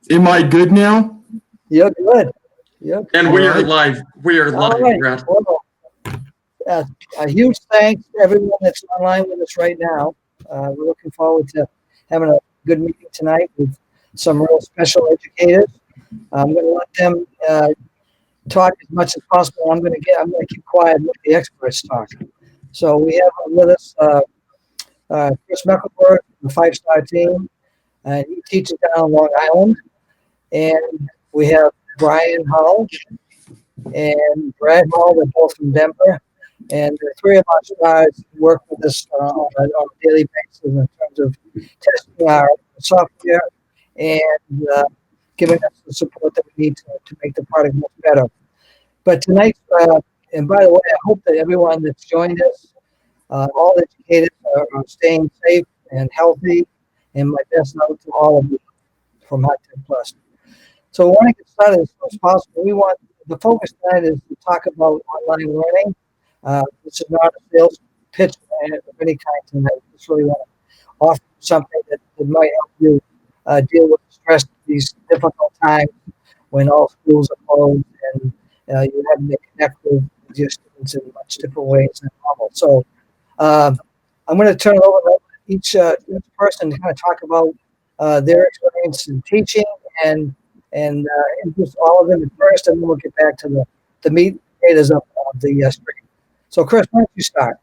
Am I good now? You're good. Yep. And we are Alright. live. We are All live, right. Brad. Well, a huge thanks to everyone that's online with us right now. We're looking forward to having a good meeting tonight with some real special educators. I'm going to let them talk as much as possible. I'm going to keep quiet and let the experts talk. So we have with us Chris Mecklenburg, the 5-star team, and he teaches down on Long Island. And we have Brian Hull and Brad Hall. They're both from Denver. And the three of us guys work with us on a daily basis in terms of testing our software and giving us the support that we need to make the product much better. But tonight, and by the way, I hope that everyone that's joined us, all educators are staying safe and healthy. And my best note to all of you from High Tech Plus. So we want to get started as soon as possible. The focus tonight is to talk about online learning. This is not a sales pitch of any kind tonight. We just really want to offer something that might help you deal with the stress of these difficult times when all schools are closed and you have to connect with your students in much different ways than normal. So I'm going to turn it over to each person to kind of talk about their experience in teaching and introduce all of them at first, and then we'll get back to the meat and potatoes of the stream. So, Chris, why don't you start?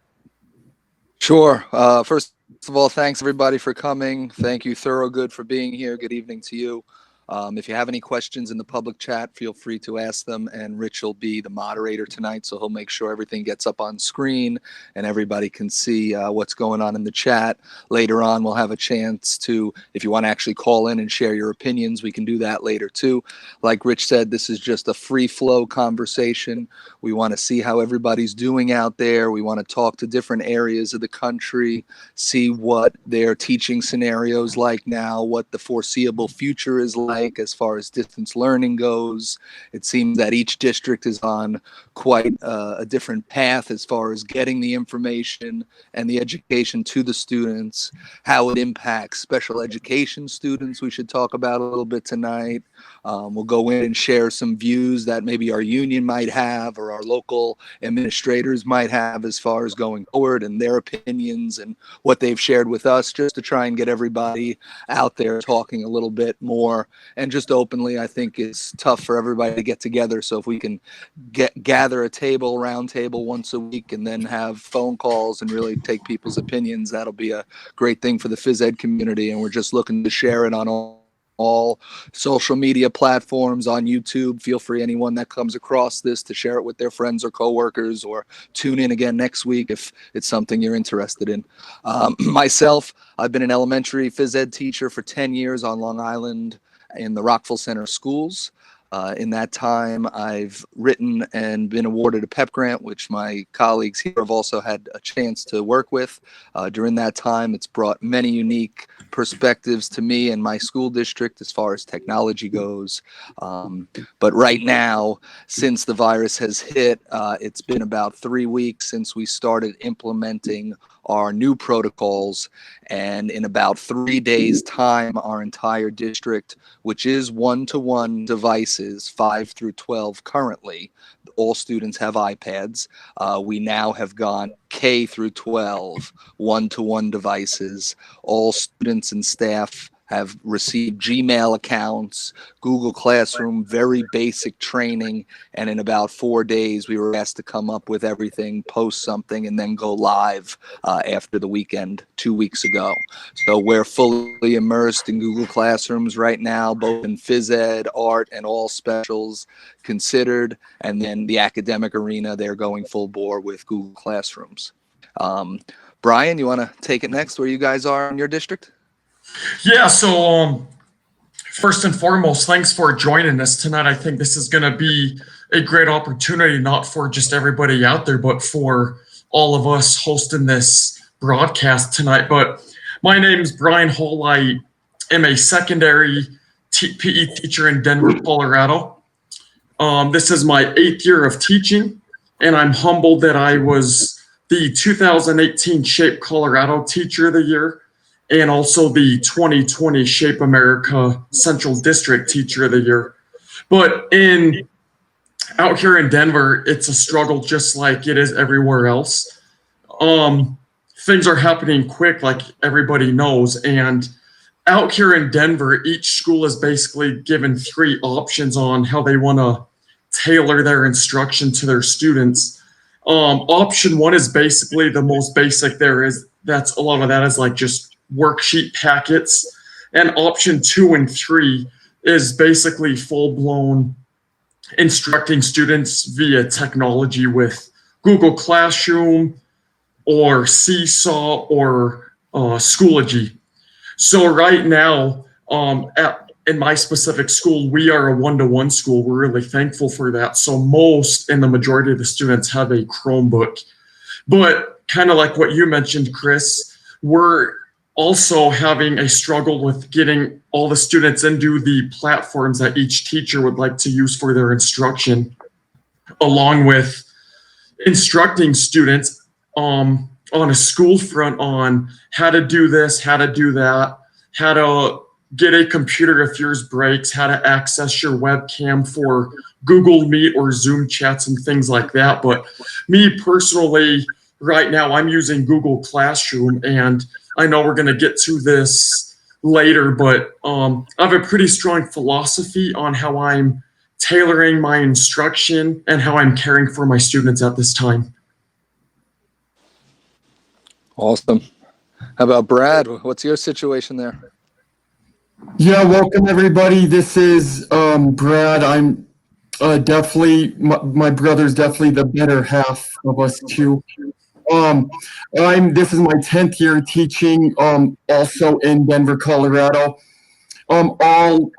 Sure. First of all, thanks everybody for coming. Thank you, Thorogood, for being here. Good evening to you. If you have any questions in the public chat, feel free to ask them, and Rich will be the moderator tonight, so he'll make sure everything gets up on screen and everybody can see what's going on in the chat. Later on, we'll have a chance to, if you want to actually call in and share your opinions, we can do that later too. Like Rich said, this is just a free flow conversation. We want to see how everybody's doing out there. We want to talk to different areas of the country, see what their teaching scenarios like now, what the foreseeable future is like as far as distance learning goes. It seems that each district is on quite a different path as far as getting the information and the education to the students, how it impacts special education students we should talk about a little bit tonight. We'll go in and share some views that maybe our union might have or our local administrators might have as far as going forward and their opinions and what they've shared with us, just to try and get everybody out there talking a little bit more. And just openly, I think it's tough for everybody to get together. So if we can gather a round table once a week and then have phone calls and really take people's opinions, that'll be a great thing for the phys ed community. And we're just looking to share it on all social media platforms, on YouTube. Feel free, anyone that comes across this, to share it with their friends or coworkers, or tune in again next week if it's something you're interested in. Myself, I've been an elementary phys ed teacher for 10 years on Long Island in the Rockville Center schools. In that time, I've written and been awarded a PEP grant, which my colleagues here have also had a chance to work with. During that time, it's brought many unique perspectives to me and my school district as far as technology goes. But right now, since the virus has hit, it's been about 3 weeks since we started implementing our new protocols, and in about 3 days' time, our entire district, which is 1-to-1 devices, 5 through 12 currently, all students have iPads. We now have gone K through 12, 1-to-1 devices. All students and staff have received Gmail accounts, Google Classroom, very basic training. And in about 4 days, we were asked to come up with everything, post something, and then go live after the weekend 2 weeks ago. So we're fully immersed in Google Classrooms right now, both in phys ed, art, and all specials considered. And then the academic arena, they're going full bore with Google Classrooms. Brian, you want to take it next, where you guys are in your district? Yeah, so first and foremost, thanks for joining us tonight. I think this is going to be a great opportunity, not for just everybody out there, but for all of us hosting this broadcast tonight. But my name is Brian Hull. I am a secondary PE teacher in Denver, Colorado. This is my 8th year of teaching, and I'm humbled that I was the 2018 Shape Colorado Teacher of the Year. and also the 2020 Shape America Central District Teacher of the Year. But out here in Denver, it's a struggle just like it is everywhere else. Um, Things are happening quick, like everybody knows, and out here in Denver, each school is basically given three options on how they want to tailor their instruction to their students. Option one is basically the most basic there is. That's a lot of that is like just worksheet packets. And option two and three is basically full blown instructing students via technology with Google Classroom or Seesaw or Schoology. So right now, in my specific school, we are a one-to-one school. We're really thankful for that. So most and the majority of the students have a Chromebook. But kind of like what you mentioned, Chris, we're also having a struggle with getting all the students into the platforms that each teacher would like to use for their instruction, along with instructing students on a school front on how to do this, how to do that, how to get a computer if yours breaks, how to access your webcam for Google Meet or Zoom chats and things like that. But me personally, right now, I'm using Google Classroom, and I know we're going to get to this later, but I have a pretty strong philosophy on how I'm tailoring my instruction and how I'm caring for my students at this time. Awesome. How about Brad? What's your situation there? Yeah, welcome everybody. This is Brad. I'm definitely my brother's definitely the better half of us two. This is my 10th year teaching also in Denver, Colorado. All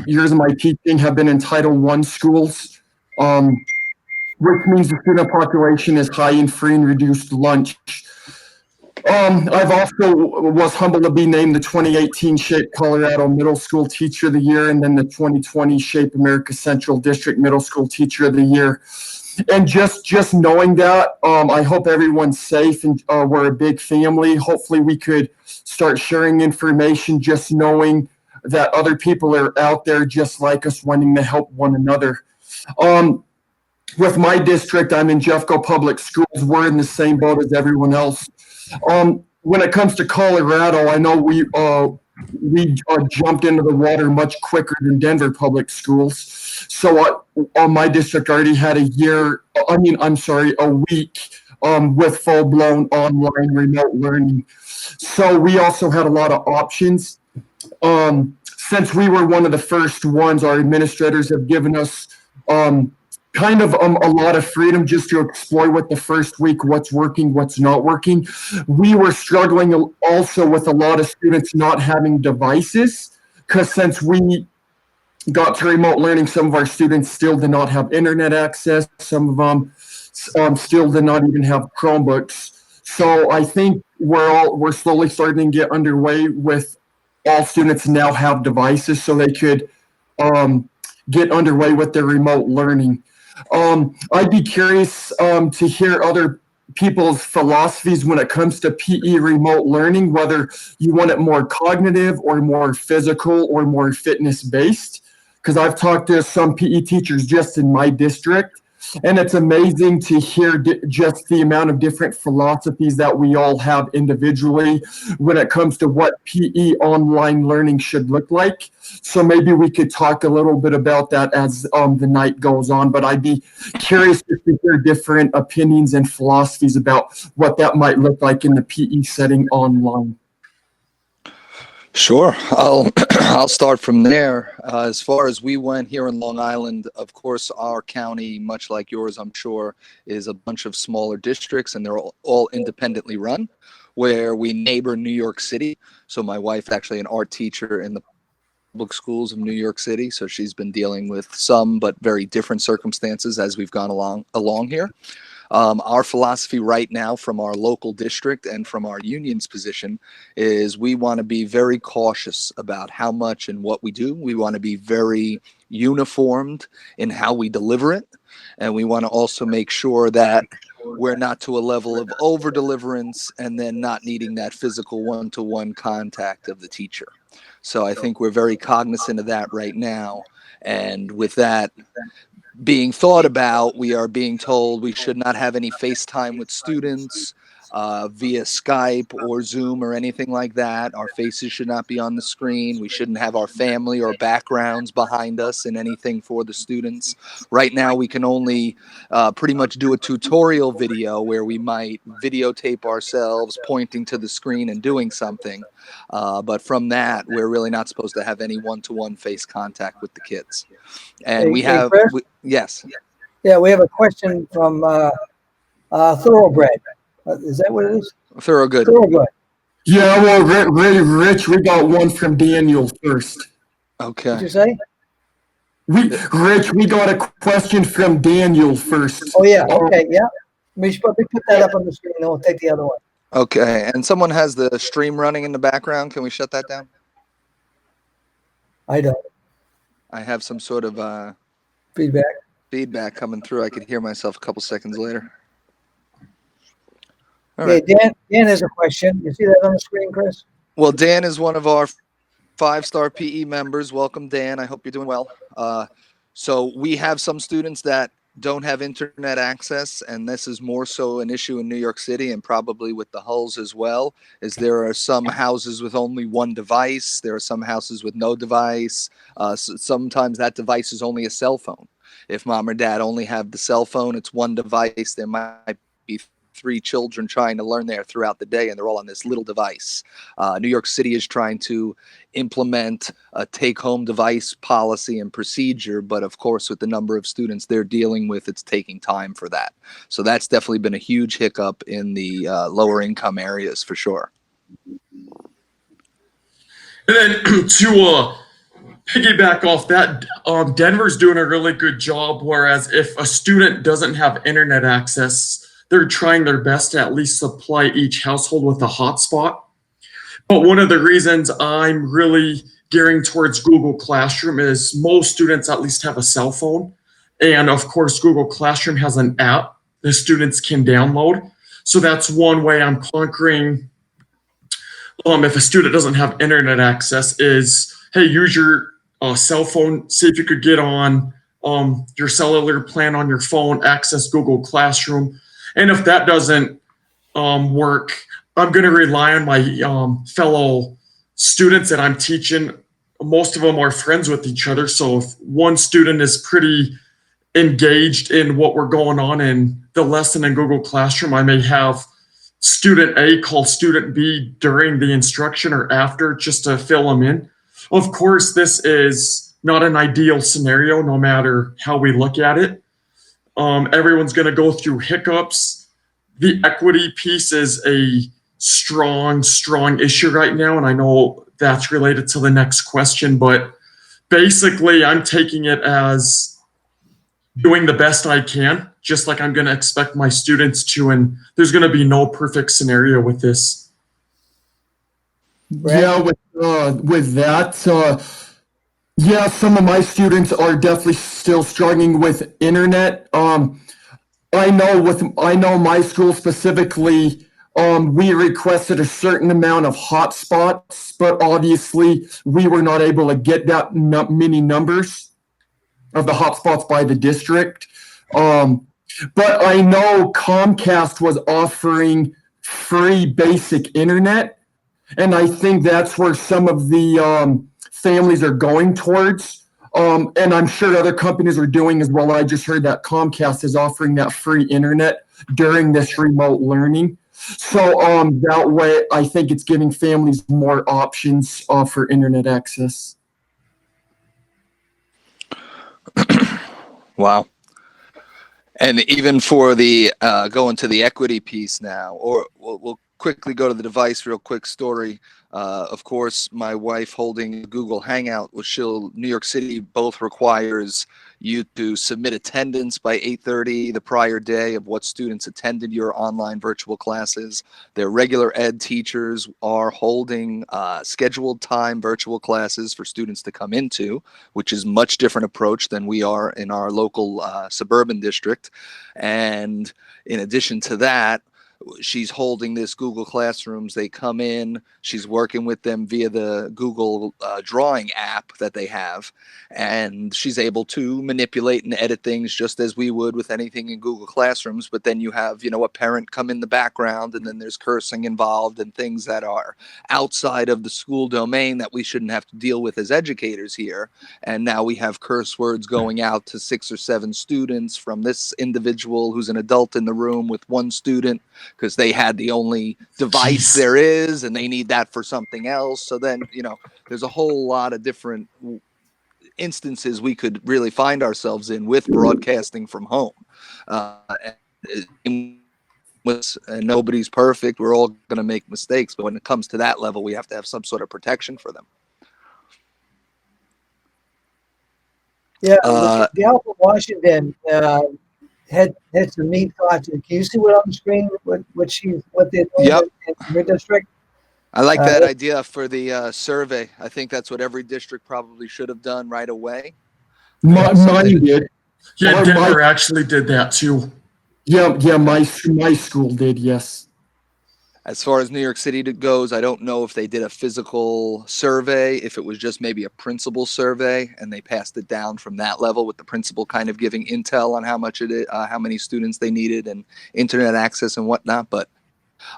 years of my teaching have been in Title I schools, which means the student population is high in free and reduced lunch. I've also was humbled to be named the 2018 Shape Colorado Middle School Teacher of the Year, and then the 2020 Shape America Central District Middle School Teacher of the Year. And just knowing that, I hope everyone's safe, and we're a big family. Hopefully we could start sharing information, just knowing that other people are out there just like us, wanting to help one another. With my district, I'm in Jeffco Public Schools. We're in the same boat as everyone else. When it comes to Colorado, I know we jumped into the water much quicker than Denver Public Schools. So my district already had a week with full-blown online remote learning. So we also had a lot of options. Since we were one of the first ones, our administrators have given us a lot of freedom just to explore what the first week, what's working, what's not working. We were struggling also with a lot of students not having devices, because since we got to remote learning, some of our students still did not have internet access. Some of them still did not even have Chromebooks. So I think we're slowly starting to get underway with all students now have devices, so they could get underway with their remote learning. I'd be curious to hear other people's philosophies when it comes to PE remote learning, whether you want it more cognitive or more physical or more fitness based. Because I've talked to some PE teachers just in my district, and it's amazing to hear just the amount of different philosophies that we all have individually when it comes to what PE online learning should look like. So maybe we could talk a little bit about that as the night goes on, but I'd be curious to hear different opinions and philosophies about what that might look like in the PE setting online. Sure. I'll start from there. As far as we went here in Long Island, of course, our county, much like yours, I'm sure, is a bunch of smaller districts, and they're all independently run, where we neighbor New York City. So my wife's actually an art teacher in the public schools of New York City, so she's been dealing with some but very different circumstances as we've gone along here. Our philosophy right now from our local district and from our union's position is we want to be very cautious about how much and what we do. We want to be very uniformed in how we deliver it. And we want to also make sure that we're not to a level of over deliverance and then not needing that physical one-to-one contact of the teacher. So I think we're very cognizant of that right now. And with that being thought about, we are being told we should not have any FaceTime with students via Skype or Zoom or anything like that. Our faces should not be on the screen. We shouldn't have our family or backgrounds behind us in anything for the students. Right now, we can only pretty much do a tutorial video where we might videotape ourselves pointing to the screen and doing something. But from that, we're really not supposed to have any one-to-one face contact with the kids. And we have, yes. Yeah, we have a question from Thoroughbred. Is that what it is? Thoroughgood. Thoroughgood. Yeah, well, Rich, we got one from Daniel first. Okay. What'd you say? Rich, we got a question from Daniel first. Oh, yeah. Okay, yeah. We should probably put that up on the screen, and we'll take the other one. Okay. And someone has the stream running in the background. Can we shut that down? I don't. I have some sort of Feedback. coming through. I could hear myself a couple seconds later. All Okay, right. Dan has a question. You see that on the screen, Chris? Well, Dan is one of our 5-star PE members. Welcome, Dan. I hope you're doing well. So we have some students that don't have internet access, and this is more so an issue in New York City and probably with the Hulls as well, is there are some houses with only one device. There are some houses with no device. Sometimes that device is only a cell phone. If mom or dad only have the cell phone, it's one device. There might be 3 children trying to learn there throughout the day, and they're all on this little device. New York City is trying to implement a take-home device policy and procedure, but of course, with the number of students they're dealing with, it's taking time for that. So that's definitely been a huge hiccup in the lower income areas for sure. And then to piggyback off that, Denver's doing a really good job, whereas if a student doesn't have internet access, they're trying their best to at least supply each household with a hotspot. But one of the reasons I'm really gearing towards Google Classroom is most students at least have a cell phone. And of course, Google Classroom has an app the students can download. So that's one way I'm conquering if a student doesn't have internet access is, hey, use your cell phone, see if you could get on your cellular plan on your phone, access Google Classroom. And if that doesn't work, I'm going to rely on my fellow students that I'm teaching. Most of them are friends with each other. So if one student is pretty engaged in what we're going on in the lesson in Google Classroom, I may have student A call student B during the instruction or after just to fill them in. Of course, this is not an ideal scenario, no matter how we look at it. Everyone's going to go through hiccups. The equity piece is a strong issue right now, and I know that's related to the next question, but basically I'm taking it as doing the best I can, just like I'm going to expect my students to, and there's going to be no perfect scenario with this. Yeah, with that, yeah, some of my students are definitely still struggling with internet. I know my school specifically, we requested a certain amount of hotspots, but obviously we were not able to get that many numbers of the hotspots by the district. But I know Comcast was offering free basic internet, and I think that's where some of the families are going towards. And I'm sure other companies are doing as well. I just heard that Comcast is offering that free internet during this remote learning. So that way, I think it's giving families more options for internet access. Wow. And even for the going to the equity piece now, or we'll quickly go to the device, real quick story. Of course, my wife holding Google Hangout, which New York City both requires you to submit attendance by 8:30 the prior day of what students attended your online virtual classes. Their regular ed teachers are holding scheduled time virtual classes for students to come into, which is much different approach than we are in our local suburban district. And in addition to that, she's holding this Google Classrooms. They come in, she's working with them via the Google drawing app that they have, and she's able to manipulate and edit things just as we would with anything in Google Classrooms. But then you have, a parent come in the background, and then there's cursing involved and things that are outside of the school domain that we shouldn't have to deal with as educators here. And now we have curse words going out to 6 or 7 students from this individual who's an adult in the room with one student, because they had the only device there is and they need that for something else. So then, there's a whole lot of different instances we could really find ourselves in with broadcasting from home. And nobody's perfect. We're all going to make mistakes. But when it comes to that level, we have to have some sort of protection for them. Yeah, the gal from Washington had some neat thoughts. Can you see what on the screen? What they're doing in your district? I like that idea for the survey. I think that's what every district probably should have done right away. Mine did. Yeah, Denver actually did that too. Yeah, my school did, yes. As far as New York City goes, I don't know if they did a physical survey, if it was just maybe a principal survey, and they passed it down from that level with the principal kind of giving intel on how much it is, how many students they needed and internet access and whatnot. But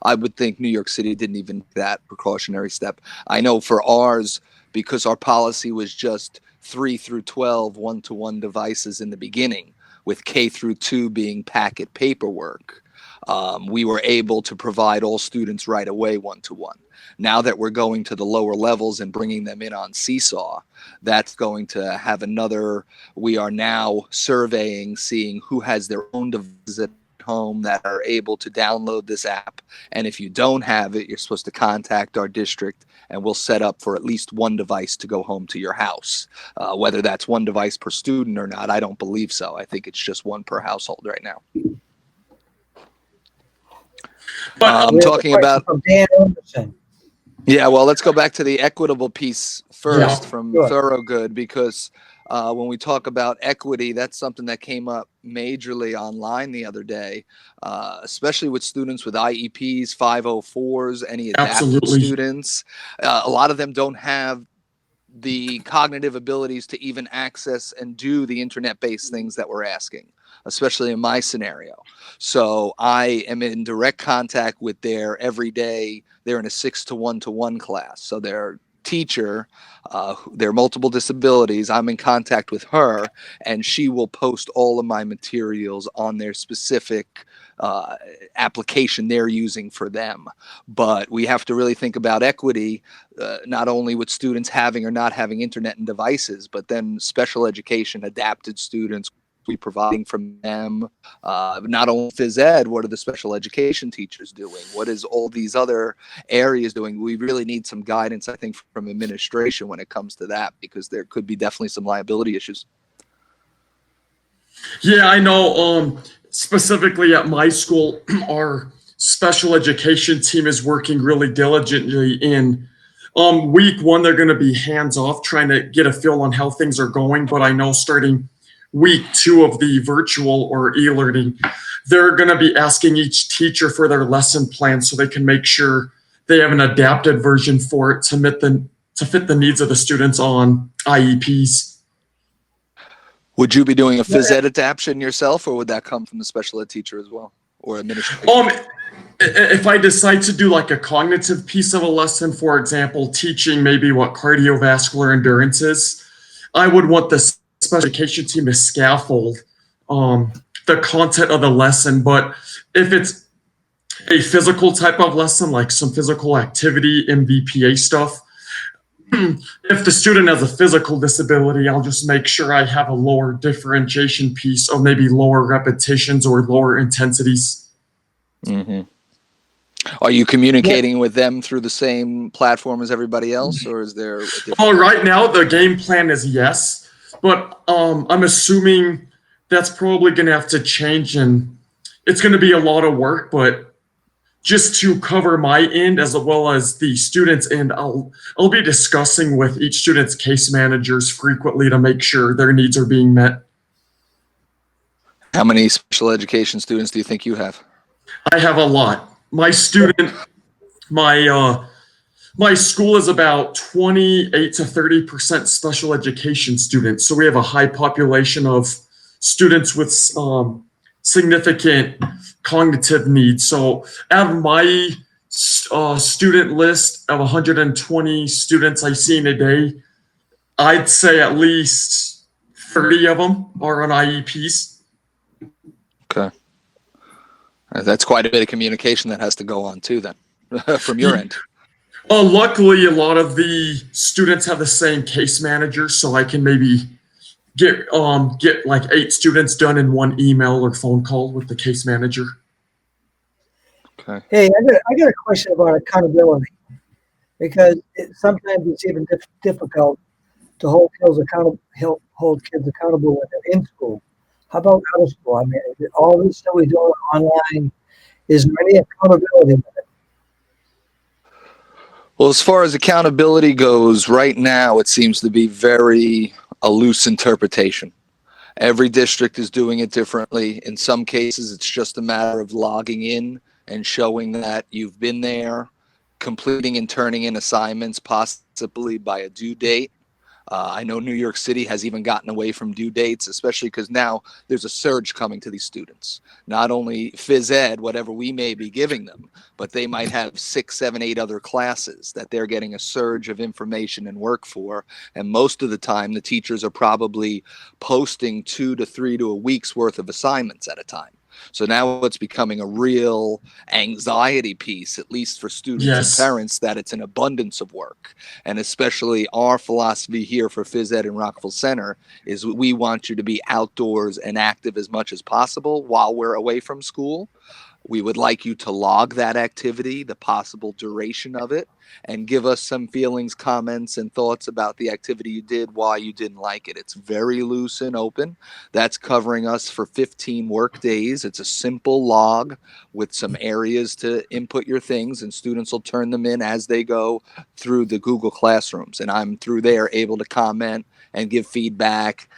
I would think New York City didn't even do that precautionary step. I know for ours, because our policy was just 3 through 12 one-to-one devices in the beginning, with K through 2 being packet paperwork. We were able to provide all students right away one-to-one. Now that we're going to the lower levels and bringing them in on Seesaw, that's going to have we are now surveying, seeing who has their own devices at home that are able to download this app. And if you don't have it, you're supposed to contact our district and we'll set up for at least one device to go home to your house. Whether that's one device per student or not, I don't believe so. I think it's just one per household right now. But I'm talking about from Dan Anderson. Yeah, well, let's go back to the equitable piece first from Thorogood, because when we talk about equity, that's something that came up majorly online the other day, especially with students with IEPs, 504s, any adapted students. A lot of them don't have the cognitive abilities to even access and do the internet-based things that we're asking, especially in my scenario. So I am in direct contact with every day. They're in a 6-to-1-to-1 class. So their teacher, their multiple disabilities, I'm in contact with her, and she will post all of my materials on their specific application they're using for them. But we have to really think about equity, not only with students having or not having internet and devices, but then special education, adapted students, we providing from them, not only phys ed, what are the special education teachers doing? What is all these other areas doing? We really need some guidance, I think, from administration when it comes to that, because there could be definitely some liability issues. Yeah, I know. Specifically at my school, our special education team is working really diligently in week 1. They're going to be hands off, trying to get a feel on how things are going. But I know starting week 2 of the virtual or e-learning, they're going to be asking each teacher for their lesson plan so they can make sure they have an adapted version for it to fit the needs of the students on IEPs. Would you be doing a phys ed adaptation yourself, or would that come from the special ed teacher as well, or administration? If I decide to do like a cognitive piece of a lesson, for example, teaching maybe what cardiovascular endurance is, I would want the special education team to scaffold the content of the lesson. But if it's a physical type of lesson, like some physical activity, MVPA stuff, if the student has a physical disability, I'll just make sure I have a lower differentiation piece, or maybe lower repetitions or lower intensities. Mm-hmm. Are you communicating with them through the same platform as everybody else, or is there a different? Right now, the game plan is yes, but I'm assuming that's probably going to have to change, and it's going to be a lot of work. But just to cover my end as well as the students' end, I'll be discussing with each student's case managers frequently to make sure their needs are being met. How many special education students do you think you have? I have a lot. My my school is about 28 to 30% special education students. So we have a high population of students with significant cognitive needs. So out of my student list of 120 students I see in a day, I'd say at least 30 of them are on IEPs. Okay. That's quite a bit of communication that has to go on too then from your end. Luckily, a lot of the students have the same case manager, so I can maybe get like 8 students done in one email or phone call with the case manager. Okay. Hey, I got a question about accountability, because sometimes it's even difficult to hold kids accountable when they're in school. How about out of school? I mean, all this that we do online, is there any accountability with it? Well, as far as accountability goes, right now it seems to be very a loose interpretation. Every district is doing it differently. In some cases, it's just a matter of logging in and showing that you've been there, completing and turning in assignments, possibly by a due date. I know New York City has even gotten away from due dates, especially because now there's a surge coming to these students. Not only phys ed, whatever we may be giving them, but they might have 6, 7, 8 other classes that they're getting a surge of information and work for. And most of the time, the teachers are probably posting 2 to 3 to a week's worth of assignments at a time. So now it's becoming a real anxiety piece, at least for students Yes. and parents, that it's an abundance of work. And especially our philosophy here for phys ed in Rockville Center is we want you to be outdoors and active as much as possible while we're away from school. We would like you to log that activity, the possible duration of it, and give us some feelings, comments, and thoughts about the activity you did, why you didn't like it. It's very loose and open. That's covering us for 15 work days. It's a simple log with some areas to input your things, and students will turn them in as they go through the Google Classrooms. And I'm through there able to comment and give feedback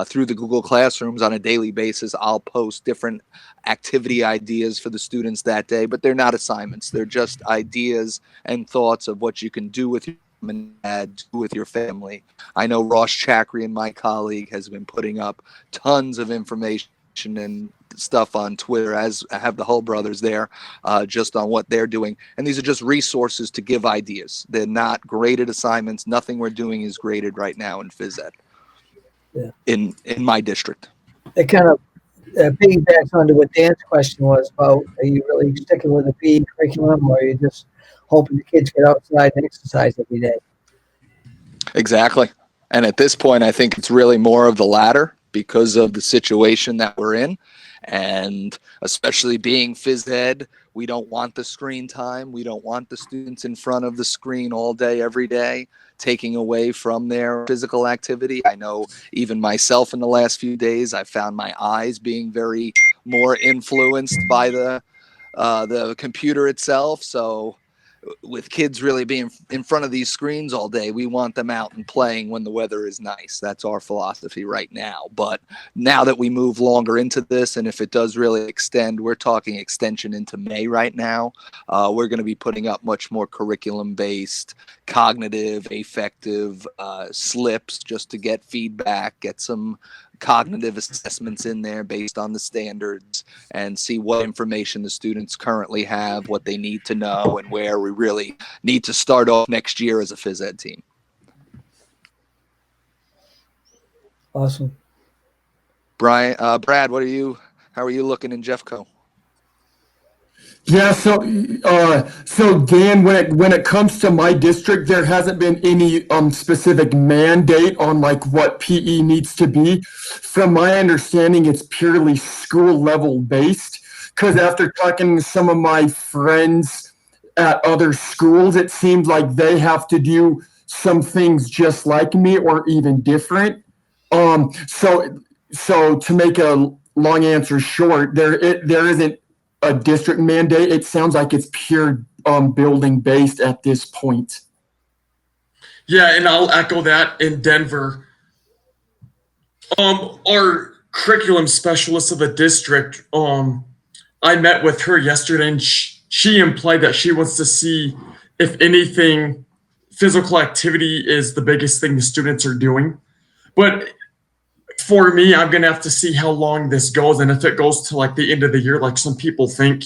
through the Google Classrooms on a daily basis. I'll post different activity ideas for the students that day, but they're not assignments. They're just ideas and thoughts of what you can do with your mom and dad, do with your family. I know Ross Chakri, and my colleague, has been putting up tons of information and stuff on Twitter, as I have the Hull brothers there, just on what they're doing. And these are just resources to give ideas. They're not graded assignments. Nothing we're doing is graded right now in phys ed. Yeah. In my district. It kind of piggybacks onto what Dan's question was about, are you really sticking with the PE curriculum, or are you just hoping the kids get outside and exercise every day? Exactly. And at this point, I think it's really more of the latter because of the situation that we're in. And especially being phys ed, we don't want the screen time. We don't want the students in front of the screen all day, every day, taking away from their physical activity. I know even myself in the last few days, I found my eyes being very more influenced by the computer itself. So with kids really being in front of these screens all day, we want them out and playing when the weather is nice. That's our philosophy right now. But now that we move longer into this, and if it does really extend, we're talking extension into May right now. We're going to be putting up much more curriculum-based, cognitive, affective slips just to get feedback, get some cognitive assessments in there based on the standards, and see what information the students currently have, what they need to know, and where we really need to start off next year as a phys ed team. Awesome. Brad, how are you looking in Jeffco? Yeah, so Dan, when it comes to my district, there hasn't been any specific mandate on like what PE needs to be. From my understanding, it's purely school level based. Because after talking to some of my friends at other schools, it seems like they have to do some things just like me or even different. So to make a long answer short, there isn't a district mandate. It sounds like it's pure building based at this point. Yeah, and I'll echo that in Denver. Our curriculum specialist of the district, I met with her yesterday, and she implied that she wants to see if anything, physical activity is the biggest thing the students are doing. But for me, I'm going to have to see how long this goes. And if it goes to like the end of the year, like some people think,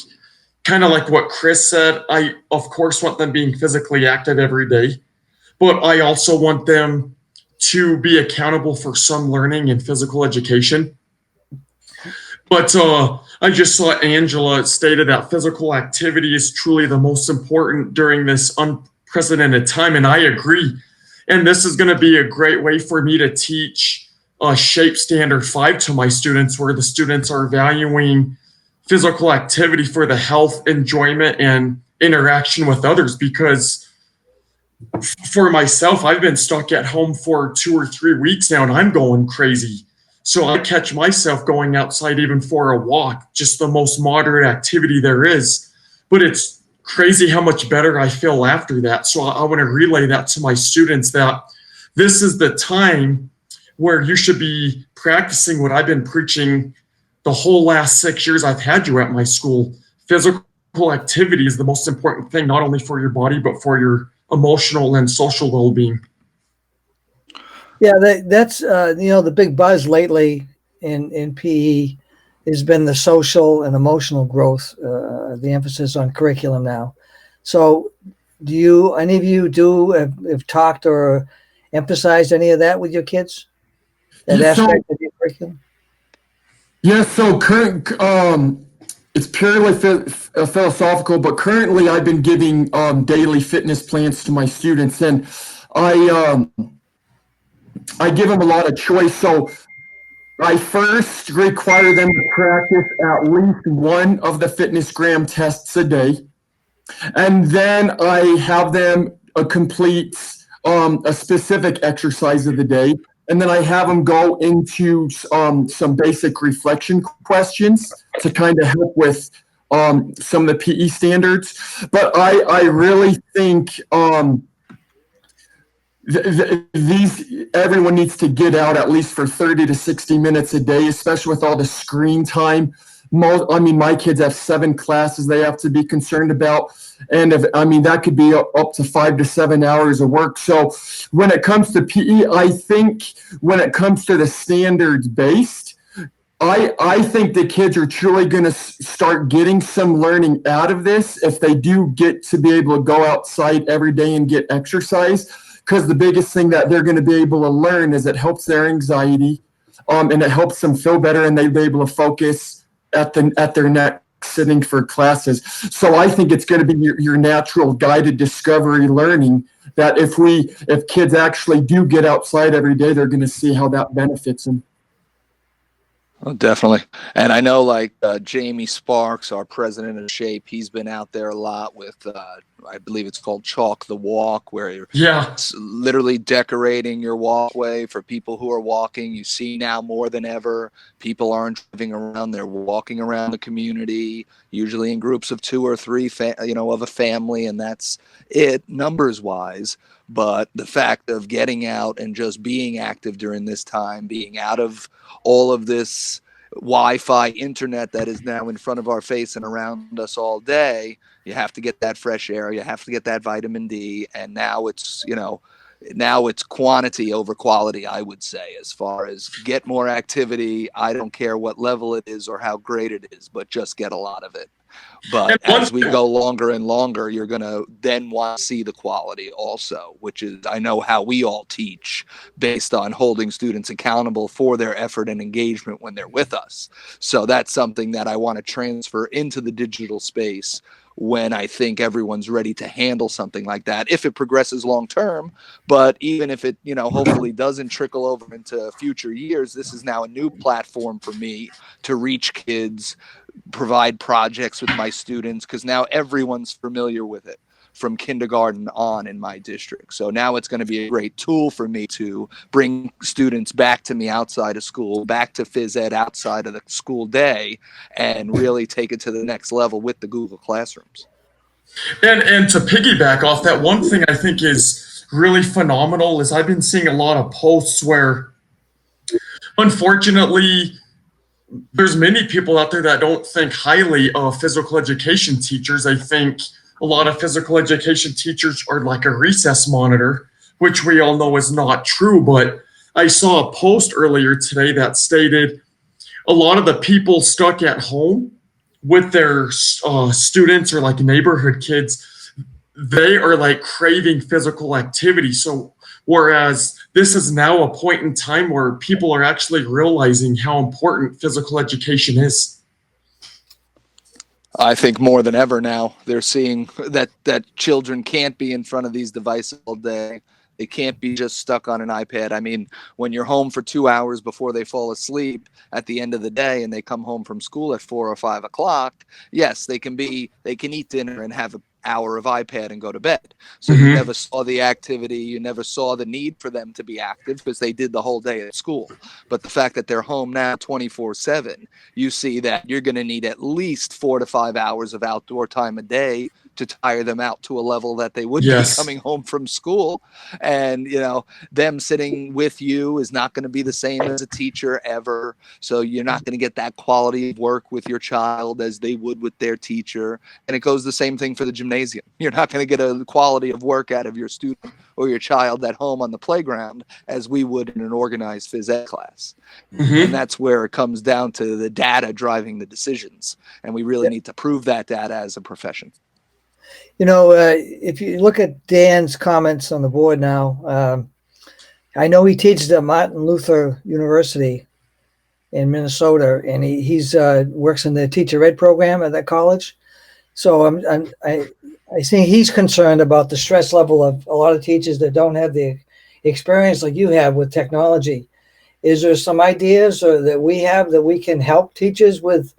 kind of like what Chris said, I, of course, want them being physically active every day. But I also want them to be accountable for some learning and physical education. But I just saw Angela stated that physical activity is truly the most important during this unprecedented time, and I agree. And this is going to be a great way for me to teach Shape Standard 5 to my students, where the students are valuing physical activity for the health, enjoyment, and interaction with others. Because for myself, I've been stuck at home for 2 or 3 weeks now, and I'm going crazy. So I catch myself going outside even for a walk, just the most moderate activity there is. But it's crazy how much better I feel after that. So I want to relay that to my students, that this is the time where you should be practicing what I've been preaching the whole last 6 years I've had you at my school. Physical activity is the most important thing, not only for your body, but for your emotional and social well-being. Yeah, that's the big buzz lately in PE has been the social and emotional growth, the emphasis on curriculum now. So do any of you have talked or emphasized any of that with your kids? That aspect of your curriculum? Yeah, so current it's purely philosophical, but currently I've been giving daily fitness plans to my students, and I give them a lot of choice. So I first require them to practice at least one of the fitness gram tests a day. And then I have them complete a specific exercise of the day. And then I have them go into some basic reflection questions to kind of help with some of the PE standards. But I really think everyone needs to get out at least for 30 to 60 minutes a day, especially with all the screen time. My kids have 7 classes they have to be concerned about. And that could be up to 5 to 7 hours of work. So when it comes to PE, I think when it comes to the standards based, I think the kids are truly going to start getting some learning out of this if they do get to be able to go outside every day and get exercise. Because the biggest thing that they're going to be able to learn is it helps their anxiety, and it helps them feel better, and they'll be able to focus at their next sitting for classes. So I think it's going to be your natural guided discovery learning, that if kids actually do get outside every day, they're going to see how that benefits them. Oh, definitely. And I know Jamie Sparks, our president of Shape, he's been out there a lot with, I believe it's called Chalk the Walk, where you're literally decorating your walkway for people who are walking. You see now more than ever, people aren't driving around, they're walking around the community, usually in groups of 2 or 3, of a family, and that's it numbers wise. But the fact of getting out and just being active during this time, being out of all of this Wi-Fi internet that is now in front of our face and around us all day, you have to get that fresh air, you have to get that vitamin D, and now it's quantity over quality, I would say, as far as get more activity. I don't care what level it is or how great it is, but just get a lot of it. But as we go longer and longer, you're going to then want to see the quality also, which is, I know how we all teach based on holding students accountable for their effort and engagement when they're with us. So that's something that I want to transfer into the digital space when I think everyone's ready to handle something like that, if it progresses long term. But even if it, hopefully doesn't trickle over into future years, this is now a new platform for me to reach kids provide projects with my students, because now everyone's familiar with it from kindergarten on in my district. So now it's going to be a great tool for me to bring students back to me outside of school, back to phys ed outside of the school day, and really take it to the next level with the Google Classrooms. And to piggyback off that, one thing I think is really phenomenal is I've been seeing a lot of posts where, unfortunately, there's many people out there that don't think highly of physical education teachers. I think a lot of physical education teachers are like a recess monitor, which we all know is not true. But I saw a post earlier today that stated a lot of the people stuck at home with their students or like neighborhood kids, they are like craving physical activity. So whereas this is now a point in time where people are actually realizing how important physical education is. I think more than ever now, they're seeing that children can't be in front of these devices all day. They can't be just stuck on an iPad. I mean, when you're home for 2 hours before they fall asleep at the end of the day and they come home from school at 4 or 5 o'clock, yes, they can eat dinner and have an hour of iPad and go to bed. So you never saw the activity. You never saw the need for them to be active because they did the whole day at school. But the fact that they're home now 24/7, you see that you're going to need at least 4 to 5 hours of outdoor time a day to tire them out to a level that they would be coming home from school. And, them sitting with you is not going to be the same as a teacher ever. So you're not going to get that quality of work with your child as they would with their teacher. And it goes the same thing for the gymnasium. You're not going to get a quality of work out of your student or your child at home on the playground as we would in an organized phys ed class. And that's where it comes down to the data driving the decisions. And we really need to prove that data as a profession. If you look at Dan's comments on the board now, I know he teaches at Martin Luther University in Minnesota, and he's works in the teacher ed program at that college. So I think he's concerned about the stress level of a lot of teachers that don't have the experience like you have with technology. Is there some ideas that we have that we can help teachers with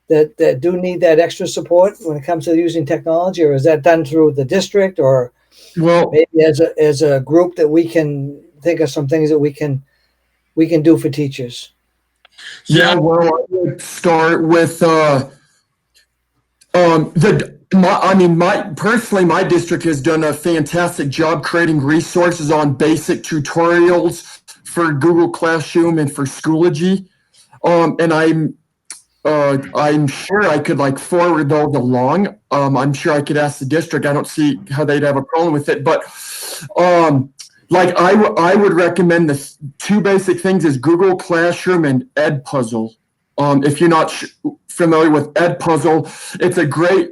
that do need that extra support when it comes to using technology, or is that done through the district, or maybe as a group that we can think of some things that we can do for teachers? Yeah, well, I would start with my district has done a fantastic job creating resources on basic tutorials for Google Classroom and for Schoology. And I'm sure I could forward those along. I'm sure I could ask the district. I don't see how they'd have a problem with it, but I would recommend the two basic things is Google Classroom and Edpuzzle. If you're not familiar with Edpuzzle, it's a great.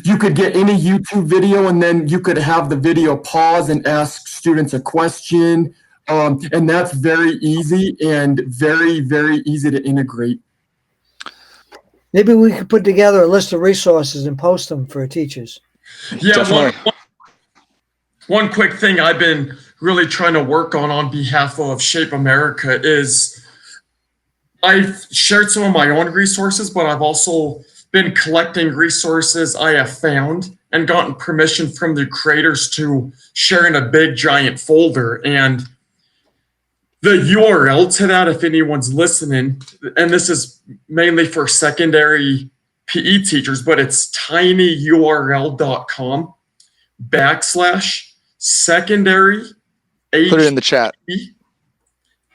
You could get any YouTube video and then you could have the video pause and ask students a question. And that's very easy and very, very easy to integrate. Maybe we could put together a list of resources and post them for teachers. Yeah, one quick thing I've been really trying to work on behalf of Shape America is I've shared some of my own resources, but I've also been collecting resources I have found and gotten permission from the creators to share in a big giant folder. And the URL to that, if anyone's listening, and this is mainly for secondary PE teachers, but it's tinyurl.com/secondary Put it in the chat.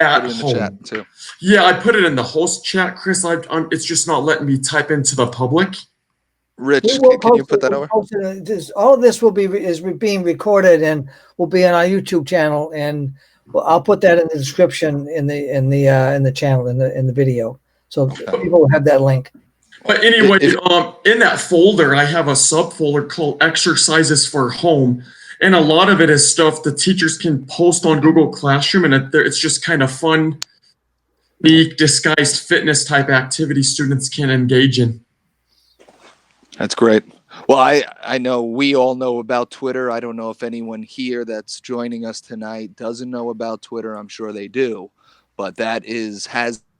At put it in home. the chat too. Yeah, I put it in the host chat, Chris. It's just not letting me type into the public. Rich, can you put that over? All of this is being recorded and will be on our YouTube channel, and I'll put that in the description in the channel in the video, so people will have that link. But anyway, in that folder, I have a subfolder called Exercises for Home. And a lot of it is stuff the teachers can post on Google Classroom, and it's just kind of fun, neat, disguised fitness type activity students can engage in. That's great. Well, I know we all know about Twitter. I don't know if anyone here that's joining us tonight doesn't know about Twitter. I'm sure they do. But that has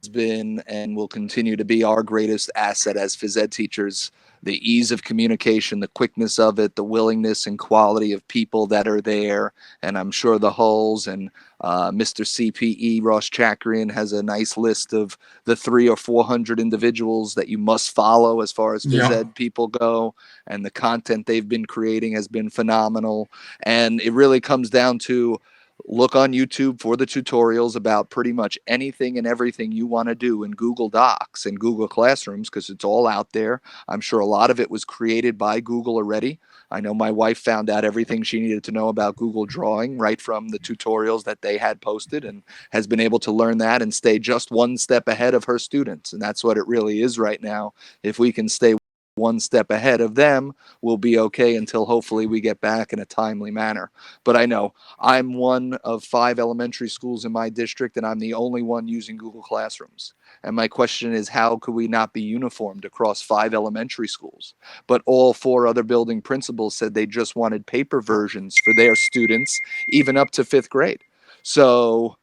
been and will continue to be our greatest asset as phys ed teachers. The ease of communication, the quickness of it, the willingness and quality of people that are there. And I'm sure the Hulls and Mr. CPE, Ross Chakrian, has a nice list of the 300 or 400 individuals that you must follow as far as phys ed people go. And the content they've been creating has been phenomenal. And it really comes down to look on YouTube for the tutorials about pretty much anything and everything you want to do in Google Docs and Google Classrooms, because it's all out there. I'm sure a lot of it was created by Google already. I know my wife found out everything she needed to know about Google Drawing right from the tutorials that they had posted, and has been able to learn that and stay just one step ahead of her students. And that's what it really is right now. If we can stay one step ahead of them, we'll be okay until hopefully we get back in a timely manner. But I know I'm one of 5 elementary schools in my district, and I'm the only one using Google Classrooms. And my question is, how could we not be uniformed across 5 elementary schools? But all 4 other building principals said they just wanted paper versions for their students, even up to 5th grade. So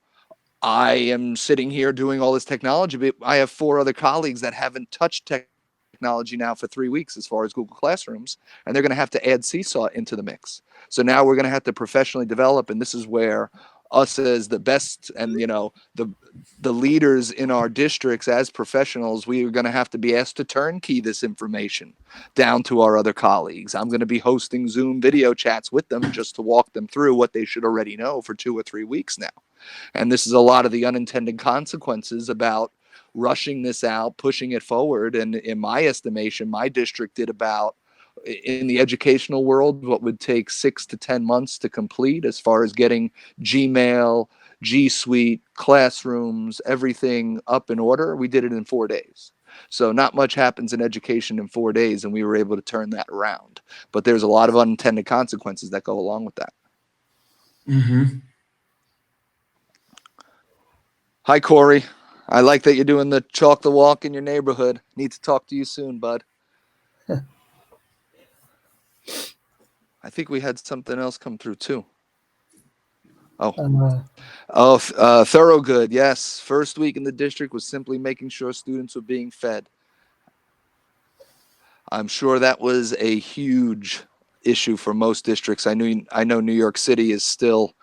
I am sitting here doing all this technology, but I have 4 other colleagues that haven't touched technology now for 3 weeks as far as Google Classrooms, and they're going to have to add Seesaw into the mix. So now we're going to have to professionally develop, and this is where us as the best and the leaders in our districts as professionals, we are going to have to be asked to turnkey this information down to our other colleagues. I'm going to be hosting Zoom video chats with them just to walk them through what they should already know for 2 or 3 weeks now. And this is a lot of the unintended consequences about rushing this out, pushing it forward. And in my estimation, my district did about, in the educational world, what would take 6 to 10 months to complete as far as getting Gmail, G Suite, classrooms, everything up in order. We did it in 4 days. So not much happens in education in 4 days, and we were able to turn that around. But there's a lot of unintended consequences that go along with that. Mm-hmm. Hi, Corey. I like that you're doing the chalk the walk in your neighborhood. Need to talk to you soon, bud. I think we had something else come through too. Thorogood. Yes. First week in the district was simply making sure students were being fed. I'm sure that was a huge issue for most districts. I know New York City is still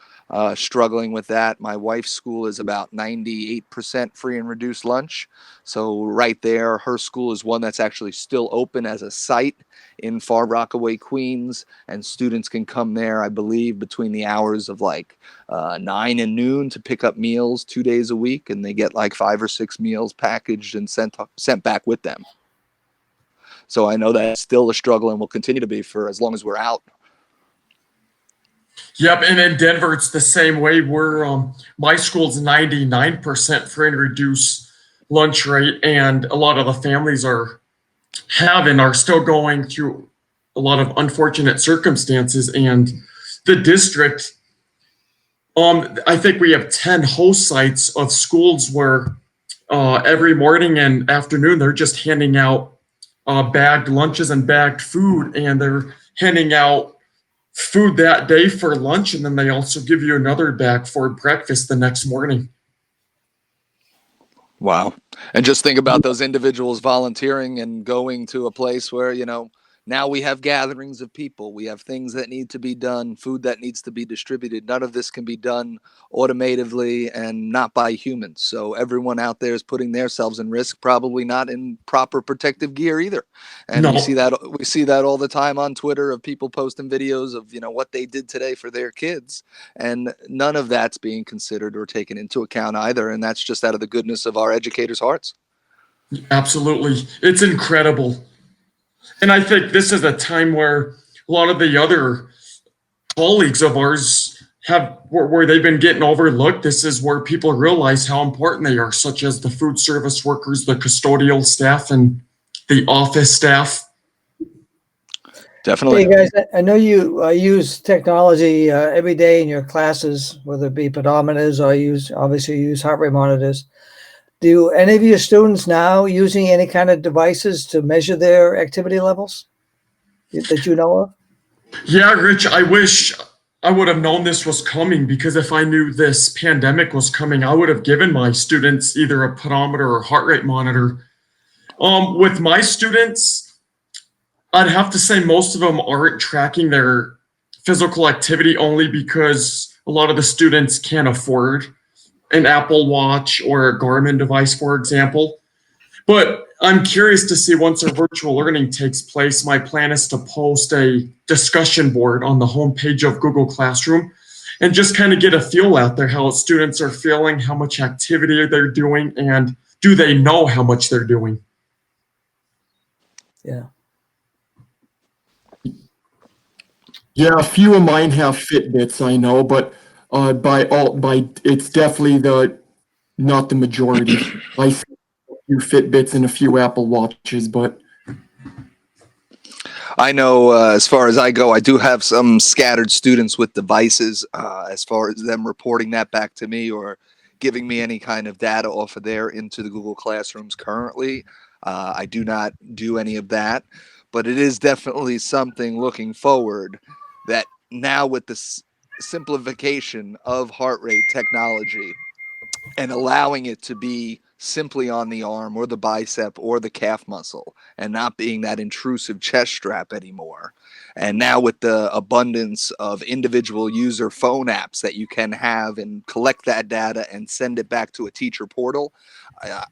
struggling with that. My wife's school is about 98% free and reduced lunch. So right there, her school is one that's actually still open as a site in Far Rockaway, Queens, and students can come there, I believe, between the hours of 9 and noon to pick up meals 2 days a week, and they get 5 or 6 meals packaged and sent back with them. So I know that's still a struggle and will continue to be for as long as we're out. Yep, and in Denver, it's the same way. My school's 99% free and reduced lunch rate, and a lot of the families are still going through a lot of unfortunate circumstances. And the district, I think we have 10 host sites of schools where every morning and afternoon they're just handing out bagged lunches and bagged food, and they're handing out food that day for lunch, and then they also give you another bag for breakfast the next morning. Wow. And just think about those individuals volunteering and going to a place where, now we have gatherings of people. We have things that need to be done, food that needs to be distributed. None of this can be done automatively and not by humans. So everyone out there is putting themselves in risk, probably not in proper protective gear either. And No. we see that all the time on Twitter of people posting videos of, what they did today for their kids. And none of that's being considered or taken into account either. And that's just out of the goodness of our educators' hearts. Absolutely. It's incredible. And I think this is a time where a lot of the other colleagues of ours where they've been getting overlooked. This is where people realize how important they are, such as the food service workers, the custodial staff, and the office staff. Definitely. Hey guys, I know you use technology every day in your classes, whether it be pedometers or obviously you use heart rate monitors. Do any of your students now using any kind of devices to measure their activity levels that you know of? Yeah, Rich, I wish I would have known this was coming, because if I knew this pandemic was coming, I would have given my students either a pedometer or heart rate monitor. With my students, I'd have to say most of them aren't tracking their physical activity, only because a lot of the students can't afford an Apple Watch or a Garmin device, for example. But I'm curious to see, once our virtual learning takes place, my plan is to post a discussion board on the homepage of Google Classroom and just kind of get a feel out there how students are feeling, how much activity they're doing, and do they know how much they're doing. Yeah. Yeah, a few of mine have Fitbits, I know, but by it's definitely not the majority. I see a few Fitbits and a few Apple Watches, but I know as far as I go, I do have some scattered students with devices. As far as them reporting that back to me or giving me any kind of data off of there into the Google Classrooms currently, I do not do any of that. But it is definitely something looking forward that now with the simplification of heart rate technology and allowing it to be simply on the arm or the bicep or the calf muscle and not being that intrusive chest strap anymore. And now with the abundance of individual user phone apps that you can have and collect that data and send it back to a teacher portal,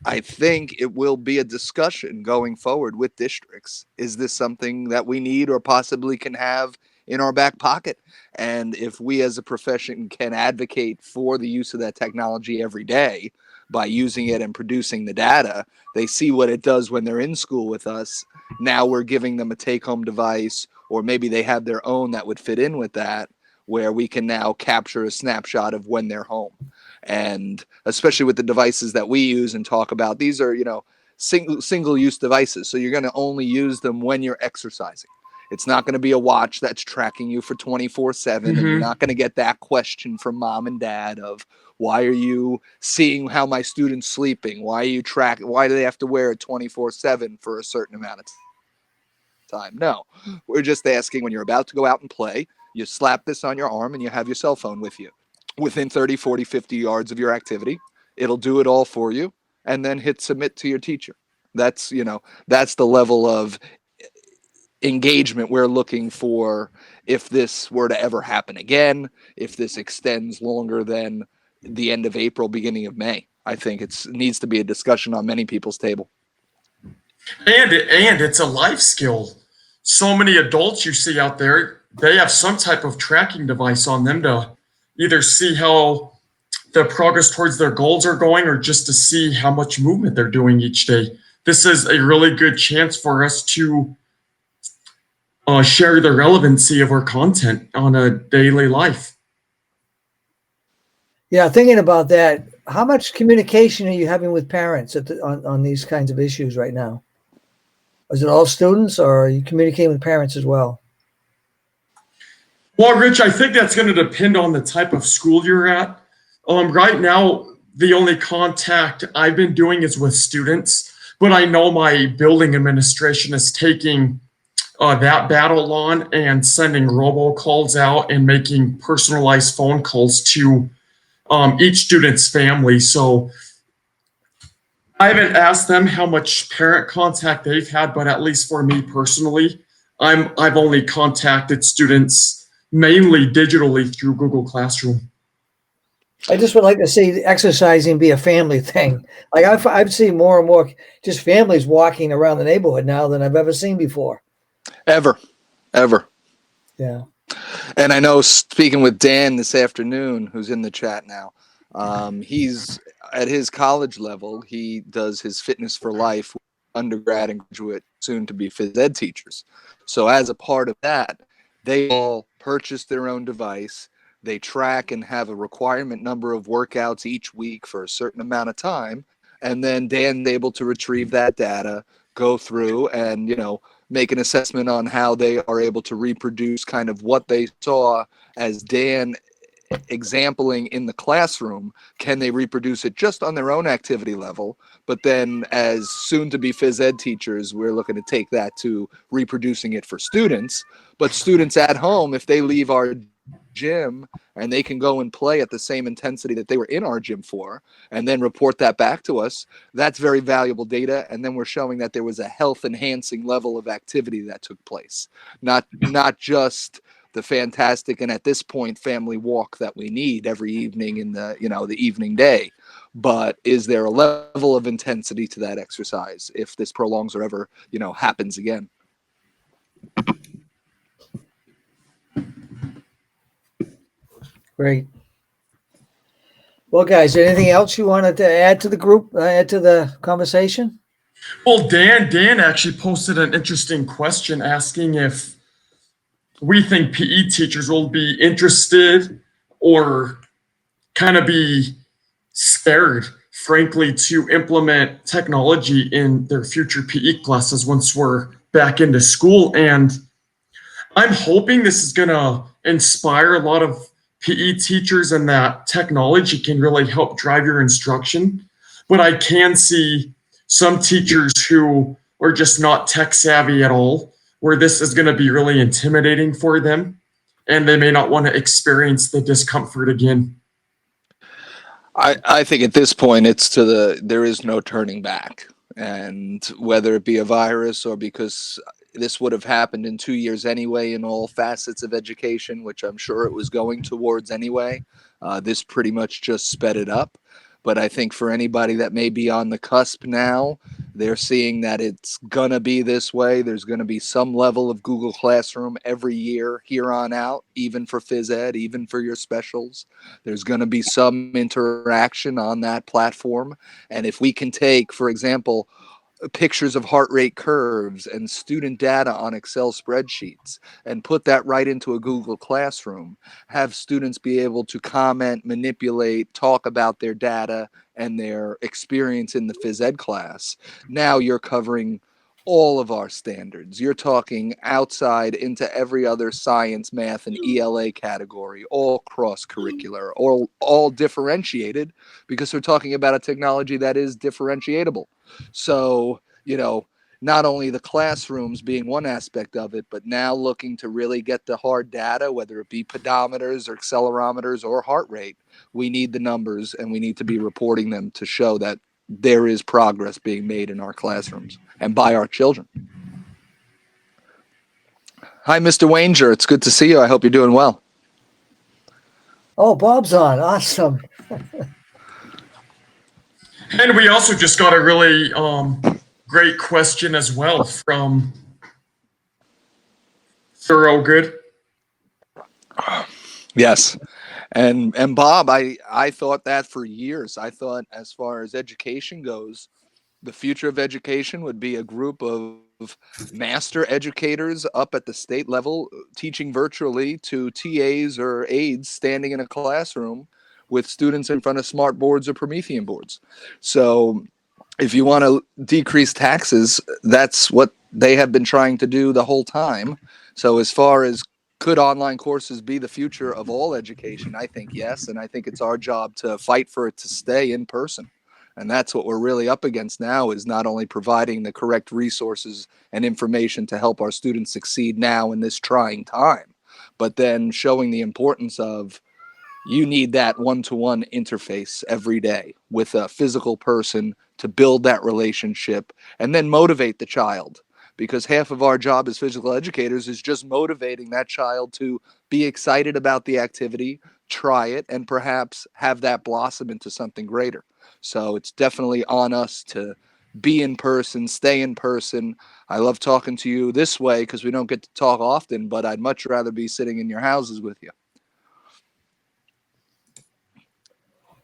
I think it will be a discussion going forward with districts. Is this something that we need or possibly can have in our back pocket? And if we as a profession can advocate for the use of that technology every day by using it and producing the data, they see what it does when they're in school with us. Now we're giving them a take-home device, or maybe they have their own that would fit in with that, where we can now capture a snapshot of when they're home. And especially with the devices that we use and talk about, these are, single-use devices. So you're going to only use them when you're exercising. It's not going to be a watch that's tracking you for 24/7, and you're not going to get that question from mom and dad of, why are you seeing how my student's sleeping? Why do they have to wear it 24/7 for a certain amount of time? No, we're just asking, when you're about to go out and play, you slap this on your arm and you have your cell phone with you. Within 30, 40, 50 yards of your activity, it'll do it all for you, and then hit submit to your teacher. That's the level of engagement we're looking for if this were to ever happen again, if this extends longer than the end of April, beginning of May. I think it needs to be a discussion on many people's table. And it's a life skill. So many adults you see out there, they have some type of tracking device on them to either see how the progress towards their goals are going, or just to see how much movement they're doing each day. This is a really good chance for us to share the relevancy of our content on a daily life. Yeah, thinking about that, how much communication are you having with parents on these kinds of issues right now? Is it all students, or are you communicating with parents as well? Well, Rich, I think that's going to depend on the type of school you're at. Right now, the only contact I've been doing is with students, but I know my building administration is taking that battle on and sending robocalls out and making personalized phone calls to each student's family. So I haven't asked them how much parent contact they've had, but at least for me personally, I've only contacted students mainly digitally through Google Classroom. I just would like to see exercising be a family thing. Like I've seen more and more just families walking around the neighborhood now than I've ever seen before. Ever. Yeah. And I know, speaking with Dan this afternoon, who's in the chat now, he's at his college level. He does his Fitness for Life undergrad and graduate, soon to be phys ed teachers. So as a part of that, they all purchase their own device. They track and have a requirement number of workouts each week for a certain amount of time. And then Dan's able to retrieve that data, go through and, make an assessment on how they are able to reproduce kind of what they saw as Dan exampling in the classroom. Can they reproduce it just on their own activity level? But then as soon to be phys ed teachers, we're looking to take that to reproducing it for students. But students at home, if they leave our gym, and they can go and play at the same intensity that they were in our gym for, and then report that back to us. That's very valuable data. And then we're showing that there was a health enhancing level of activity that took place, not just the fantastic and at this point family walk that we need every evening in the the evening day, but is there a level of intensity to that exercise if this prolongs or ever happens again? Great. Well, guys, anything else you wanted to add to the group, add to the conversation? Well, Dan actually posted an interesting question asking if we think PE teachers will be interested or kind of be scared, frankly, to implement technology in their future PE classes once we're back into school. And I'm hoping this is going to inspire a lot of PE teachers and that technology can really help drive your instruction. But I can see some teachers who are just not tech savvy at all, where this is going to be really intimidating for them, and they may not want to experience the discomfort again. I think at this point there is no turning back. And whether it be a virus or because this would have happened in 2 years anyway in all facets of education, which I'm sure it was going towards anyway, this pretty much just sped it up. But I think for anybody that may be on the cusp now, they're seeing that it's going to be this way. There's going to be some level of Google Classroom every year here on out, even for phys ed, even for your specials. There's going to be some interaction on that platform. And if we can take, for example, pictures of heart rate curves and student data on Excel spreadsheets and put that right into a Google Classroom, have students be able to comment, manipulate, talk about their data and their experience in the phys ed class. Now you're covering all of our standards. You're talking outside into every other science, math, and ELA category, all cross-curricular, all differentiated, because we're talking about a technology that is differentiatable. So, not only the classrooms being one aspect of it, but now looking to really get the hard data, whether it be pedometers or accelerometers or heart rate. We need the numbers and we need to be reporting them to show that there is progress being made in our classrooms and by our children. Hi, Mr. Wanger. It's good to see you. I hope you're doing well. Oh, Bob's on. Awesome. And we also just got a really great question as well from Thoroughgood. Yes. And Bob, I thought that for years. I thought as far as education goes, the future of education would be a group of master educators up at the state level teaching virtually to TAs or aides standing in a classroom with students in front of smart boards or Promethean boards. So if you want to decrease taxes, that's what they have been trying to do the whole time. So as far as could online courses be the future of all education, I think yes. And I think it's our job to fight for it to stay in person. And that's what we're really up against now, is not only providing the correct resources and information to help our students succeed now in this trying time, but then showing the importance of you need that one-to-one interface every day with a physical person to build that relationship and then motivate the child. Because half of our job as physical educators is just motivating that child to be excited about the activity, try it, and perhaps have that blossom into something greater. So it's definitely on us to be in person, stay in person. I love talking to you this way because we don't get to talk often, but I'd much rather be sitting in your houses with you.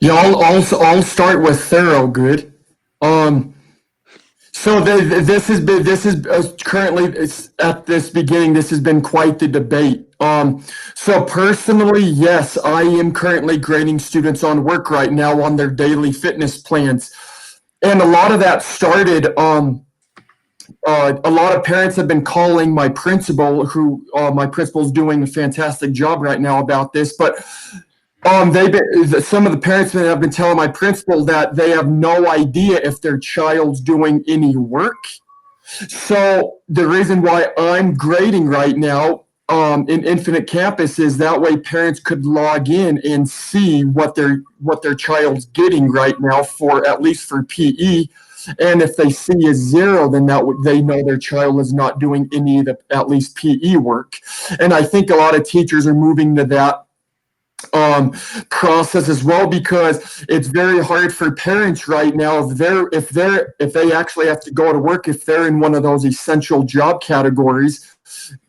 Yeah, I'll start with Thoroughgood. So this is currently at this beginning. This has been quite the debate. So personally, yes, I am currently grading students on work right now on their daily fitness plans, and a lot of that started. A lot of parents have been calling my principal, who my principal is doing a fantastic job right now about this, but some of the parents have been telling my principal that they have no idea if their child's doing any work. So the reason why I'm grading right now, in Infinite Campuses. That way parents could log in and see what their child's getting right now, for at least for PE. And if they see a 0, then they know their child is not doing any of the at least PE work. And I think a lot of teachers are moving to that process as well, because it's very hard for parents right now, if they actually have to go to work, if they're in one of those essential job categories,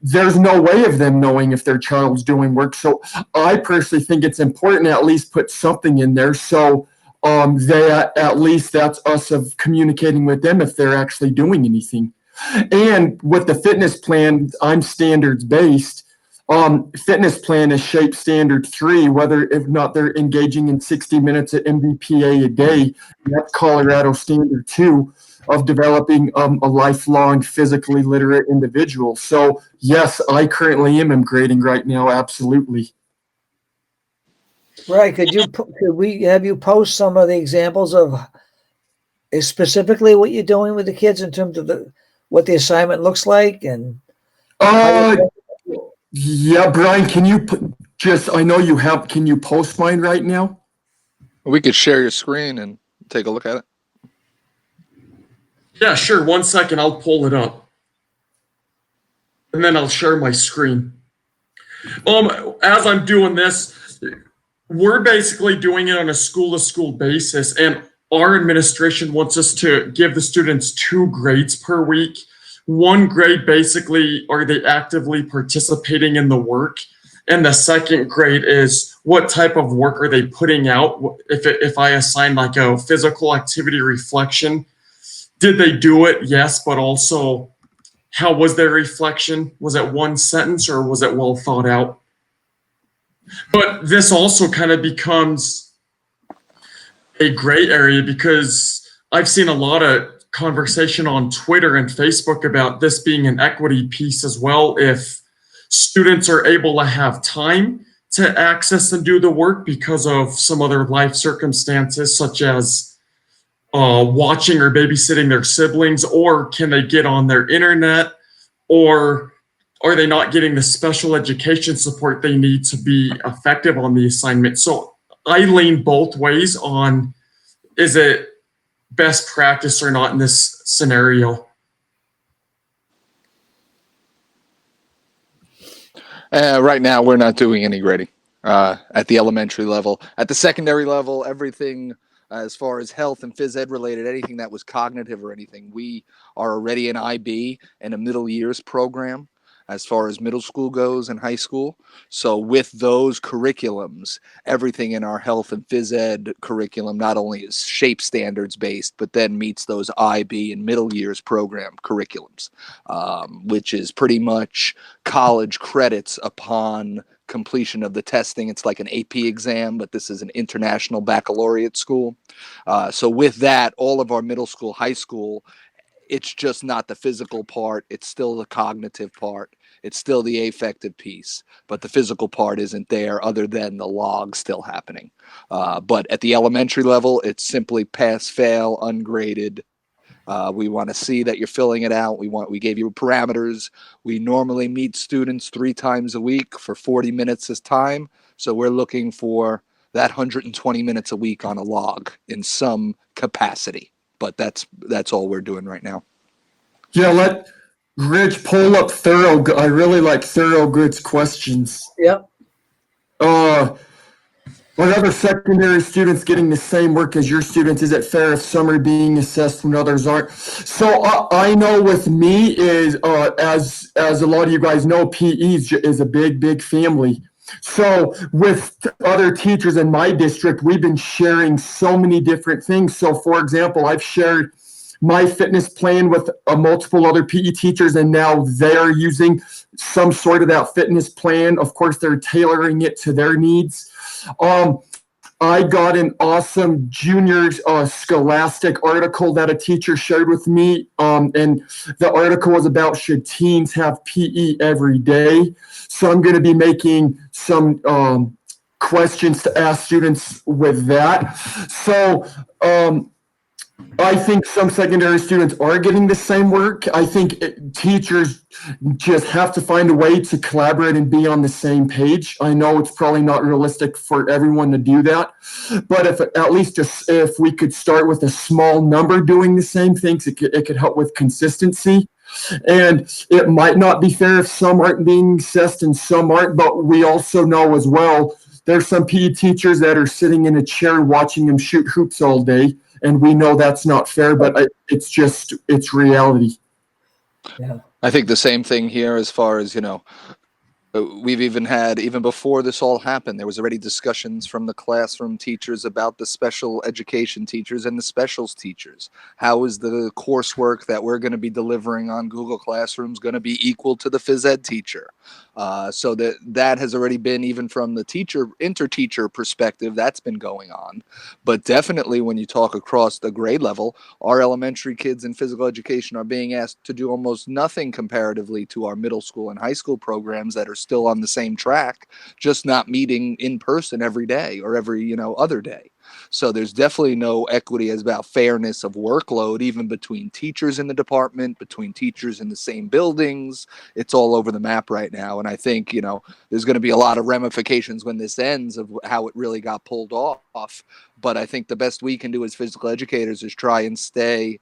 there's no way of them knowing if their child's doing work. So I personally think it's important to at least put something in there, so they at least that's us of communicating with them if they're actually doing anything. And with the fitness plan, I'm standards based. Fitness plan is shape standard 3, whether if not they're engaging in 60 minutes at MVPA a day. That's Colorado standard 2 of developing a lifelong physically literate individual. So yes, I currently am grading right now. Absolutely. Right. Could we have you post some of the examples of specifically what you're doing with the kids in terms of what the assignment looks like and yeah, Brian, can you I know you have, can you post mine right now? We could share your screen and take a look at it. Yeah, sure. 1 second, I'll pull it up. And then I'll share my screen. As I'm doing this, we're basically doing it on a school-to-school basis, and our administration wants us to give the students 2 grades per week. 1 grade, basically, are they actively participating in the work? And the second grade is what type of work are they putting out? If I assign like a physical activity reflection, did they do it? Yes, but also how was their reflection? Was it 1 sentence or was it well thought out? But this also kind of becomes a gray area, because I've seen a lot of conversation on Twitter and Facebook about this being an equity piece as well. If students are able to have time to access and do the work because of some other life circumstances, such as watching or babysitting their siblings, or can they get on their internet, or are they not getting the special education support they need to be effective on the assignment? So I lean both ways on, is it best practice or not in this scenario? Right now, we're not doing any grading at the elementary level. At the secondary level, everything as far as health and phys ed related, anything that was cognitive or anything, we are already an IB and a middle years program as far as middle school goes and high school. So with those curriculums, everything in our health and phys ed curriculum not only is shape standards based, but then meets those IB and middle years program curriculums, which is pretty much college credits upon completion of the testing. It's like an AP exam, but this is an international baccalaureate school. So with that, all of our middle school, high school, it's just not the physical part. It's still the cognitive part. It's still the affective piece, but the physical part isn't there other than the log still happening. But at the elementary level, it's simply pass, fail, ungraded. We want to see that you're filling it out. We gave you parameters. We normally meet students 3 times a week for 40 minutes as time. So we're looking for that 120 minutes a week on a log in some capacity. But that's all we're doing right now. Yeah, let Rich pull up Thorough. I really like Thoroughgood's questions. Yep. Are other secondary students getting the same work as your students? Is it fair if some are being assessed when others aren't? So I know with me is, as a lot of you guys know, PE is a big family. So with other teachers in my district, we've been sharing so many different things. So for example, I've shared my fitness plan with multiple other PE teachers, and now they're using some sort of that fitness plan. Of course, they're tailoring it to their needs. I got an awesome junior Scholastic article that a teacher shared with me, and the article was about, should teens have PE every day? So I'm going to be making some questions to ask students with that. So I think some secondary students are getting the same work. I think teachers just have to find a way to collaborate and be on the same page. I know it's probably not realistic for everyone to do that, but if at least if we could start with a small number doing the same things, it could help with consistency. And it might not be fair if some aren't being assessed and some aren't, but we also know as well there's some PE teachers that are sitting in a chair watching them shoot hoops all day, and we know that's not fair, but it's reality. Yeah. I think the same thing here as far as, we've even had, even before this all happened, there was already discussions from the classroom teachers about the special education teachers and the specials teachers. How is the coursework that we're going to be delivering on Google Classrooms going to be equal to the phys ed teacher? So that has already been, even from the inter-teacher perspective, that's been going on. But definitely when you talk across the grade level, our elementary kids in physical education are being asked to do almost nothing comparatively to our middle school and high school programs that are still on the same track, just not meeting in person every day or every, other day. So there's definitely no equity as about fairness of workload, even between teachers in the department, between teachers in the same buildings. It's all over the map right now. And I think, there's going to be a lot of ramifications when this ends of how it really got pulled off. But I think the best we can do as physical educators is try and stay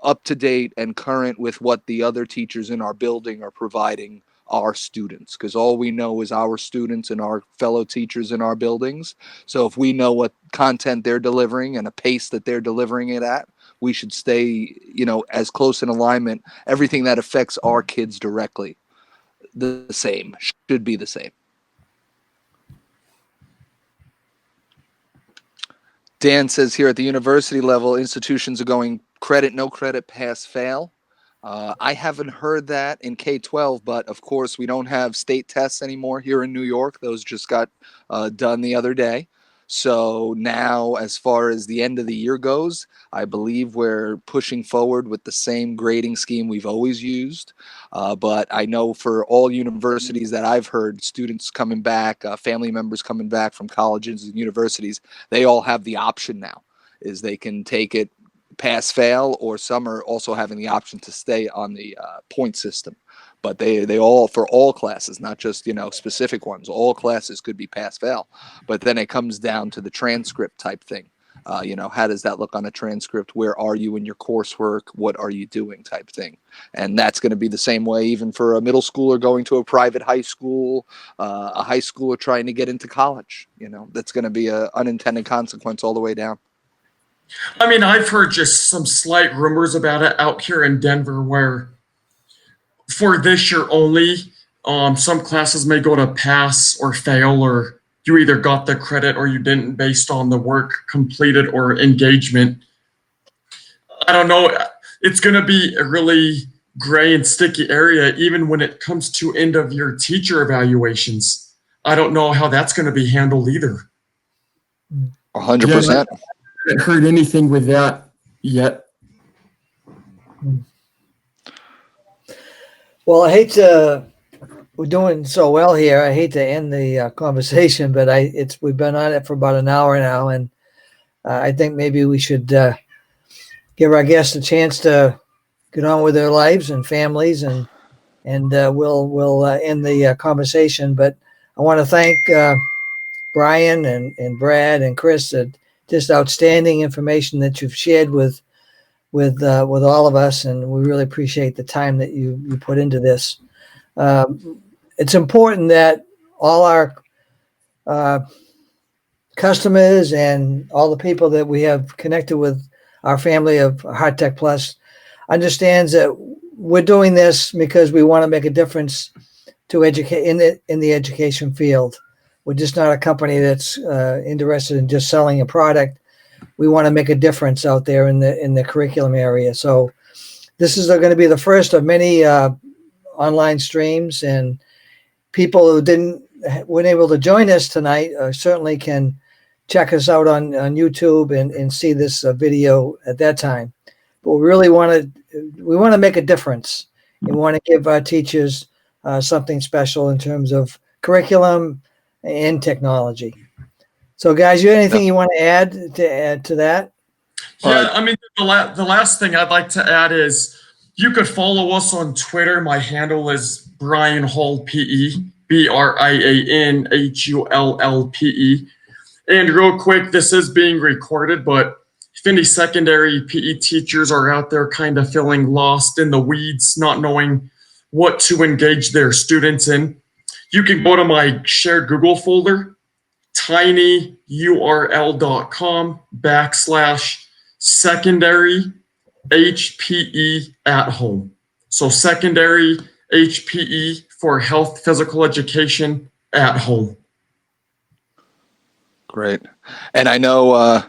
up to date and current with what the other teachers in our building are providing our students, because all we know is our students and our fellow teachers in our buildings. So if we know what content they're delivering and a pace that they're delivering it at, we should stay, as close in alignment. Everything that affects our kids directly, the same, should be the same. Dan says here at the university level, institutions are going credit, no credit, pass, fail. I haven't heard that in K-12, but of course we don't have state tests anymore here in New York. Those just got done the other day. So now, as far as the end of the year goes, I believe we're pushing forward with the same grading scheme we've always used. But I know for all universities that I've heard, students coming back, family members coming back from colleges and universities, they all have the option now, is they can take it pass fail, or some are also having the option to stay on the point system. But they all, for all classes, not just specific ones, all classes could be pass fail. But then it comes down to the transcript type thing. How does that look on a transcript? Where are you in your coursework? What are you doing type thing? And that's going to be the same way even for a middle schooler going to a private high school, a high schooler trying to get into college. That's going to be an unintended consequence all the way down. I mean, I've heard just some slight rumors about it out here in Denver where for this year only, some classes may go to pass or fail, or you either got the credit or you didn't based on the work completed or engagement. I don't know. It's going to be a really gray and sticky area, even when it comes to end of year teacher evaluations. I don't know how that's going to be handled either. 100%. I haven't heard anything with that yet. Well, we're doing so well here. I hate to end the conversation, but we've been on it for about an hour now, and I think maybe we should give our guests a chance to get on with their lives and families, and we'll end the conversation. But I want to thank Brian and Brad and Chris. Just outstanding information that you've shared with all of us, and we really appreciate the time that you put into this. It's important that all our customers and all the people that we have connected with, our family of Hard Tech Plus, understands that we're doing this because we want to make a difference to educate in the education field. We're just not a company that's interested in just selling a product. We want to make a difference out there in the curriculum area. So this is going to be the first of many online streams, and people who weren't able to join us tonight certainly can check us out on YouTube and see this video at that time. But we really want to make a difference. We want to give our teachers something special in terms of curriculum and technology. So, guys, you have anything you want to add to that? Yeah, I mean, the last thing I'd like to add is you could follow us on Twitter. My handle is Brian Hull PE, BrianHullPE. And real quick, this is being recorded, but if any secondary PE teachers are out there kind of feeling lost in the weeds, not knowing what to engage their students in, you can go to my shared Google folder, tinyurl.com/secondary HPE at home. So secondary HPE for health physical education at home. Great. And I know,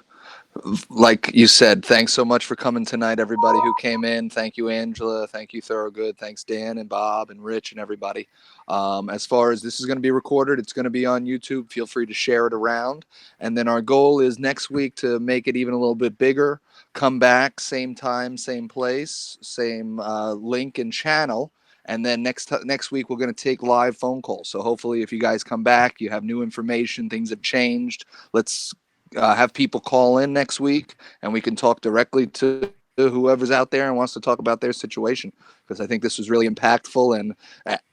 like you said, thanks so much for coming tonight, everybody who came in. Thank you, Angela. Thank you, Thorogood. Thanks, Dan and Bob and Rich and everybody. As far as this is going to be recorded, it's going to be on YouTube. Feel free to share it around. And then our goal is next week to make it even a little bit bigger. Come back, same time, same place, same link and channel. And then next week, we're going to take live phone calls. So hopefully if you guys come back, you have new information, things have changed. Let's have people call in next week and we can talk directly to whoever's out there and wants to talk about their situation. Because I think this was really impactful. And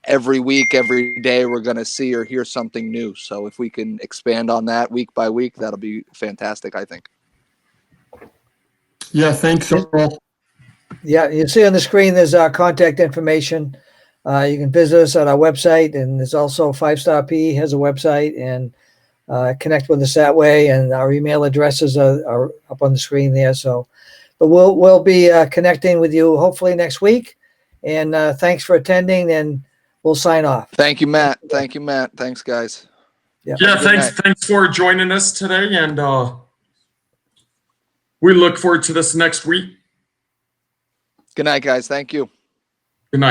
every week, every day, we're going to see or hear something new. So if we can expand on that week by week, that'll be fantastic, I think. Yeah, thanks all. Yeah, you see on the screen, there's our contact information. You can visit us at our website, and there's also 5-Star PE has a website, and connect with us that way. And our email addresses are up on the screen there. So, but we'll be connecting with you hopefully next week. And thanks for attending, and we'll sign off. Thank you, Matt. Thank you, Matt. Thanks, guys. Yeah, thanks for joining us today, and we look forward to this next week. Good night, guys. Thank you. Good night.